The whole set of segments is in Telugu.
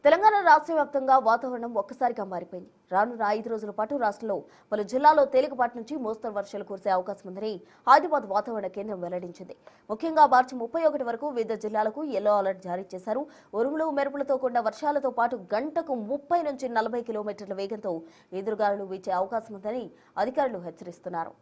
తెలంగాణ రాష్ట్ర వ్యాప్తంగా వాతావరణం ఒక్కసారిగా మారిపోయింది. రానున్న 5 రోజుల పాటు రాష్ట్రంలో పలు జిల్లాల్లో తేలికపాటి నుంచి మోస్తరు వర్షాలు కురిసే అవకాశం ఉందని హైదరాబాద్ వాతావరణ కేంద్రం వెల్లడించింది. ముఖ్యంగా మార్చి 31 వరకు వివిధ జిల్లాలకు యెల్లో అలర్ట్ జారీ చేశారు. ఉరుములు మెరుపులతో కూడిన వర్షాలతో పాటు గంటకు 30 నుంచి 40 కిలోమీటర్ల వేగంతో ఎదురుగాలులు వీచే అవకాశం ఉందని అధికారులు హెచ్చరిస్తున్నారు.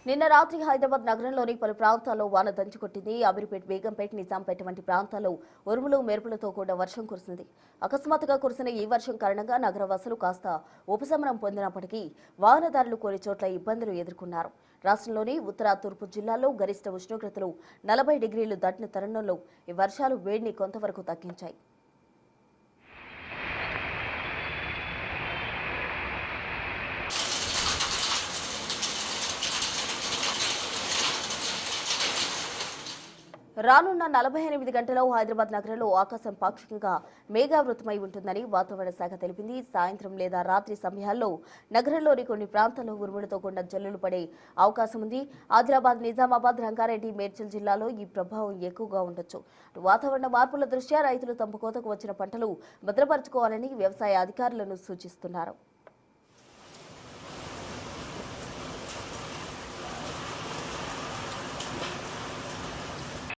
నిన్న రాత్రి హైదరాబాద్ నగరంలోని పలు ప్రాంతాల్లో వాన దంచుకొట్టింది. అమీర్పేట్, బేగంపేట, నిజాంపేట వంటి ప్రాంతాల్లో ఉరుములు మెరుపులతో కూడిన వర్షం కురిసింది. అకస్మాత్తుగా కురిసిన ఈ వర్షం కారణంగా నగరవాసులు కాస్త ఉపశమనం పొందినప్పటికీ వాహనదారులు కొన్ని చోట్ల ఇబ్బందులు ఎదుర్కొన్నారు. రాష్ట్రంలోని ఉత్తర, తూర్పు జిల్లాల్లో గరిష్ట ఉష్ణోగ్రతలు 40 డిగ్రీలు దాటిన తరుణంలో ఈ వర్షాలు వేడిని కొంతవరకు తగ్గించాయి. రానున్న 48 గంటల్లో హైదరాబాద్ నగరంలో ఆకాశం పాక్షికంగా మేఘావృతమై ఉంటుందని వాతావరణ శాఖ తెలిపింది. సాయంత్రం లేదా రాత్రి సమయాల్లో నగరంలోని కొన్ని ప్రాంతాల్లో ఉరుములతో కూడిన జల్లులు పడే అవకాశం ఉంది. ఆదిలాబాద్, నిజామాబాద్, రంగారెడ్డి, మేడ్చల్ జిల్లాలో ఈ ప్రభావం ఎక్కువగా ఉండొచ్చు. వాతావరణ మార్పుల దృష్ట్యా రైతులు తమ కోతకు వచ్చిన పంటలు భద్రపరచుకోవాలని వ్యవసాయ అధికారులను సూచిస్తున్నారు.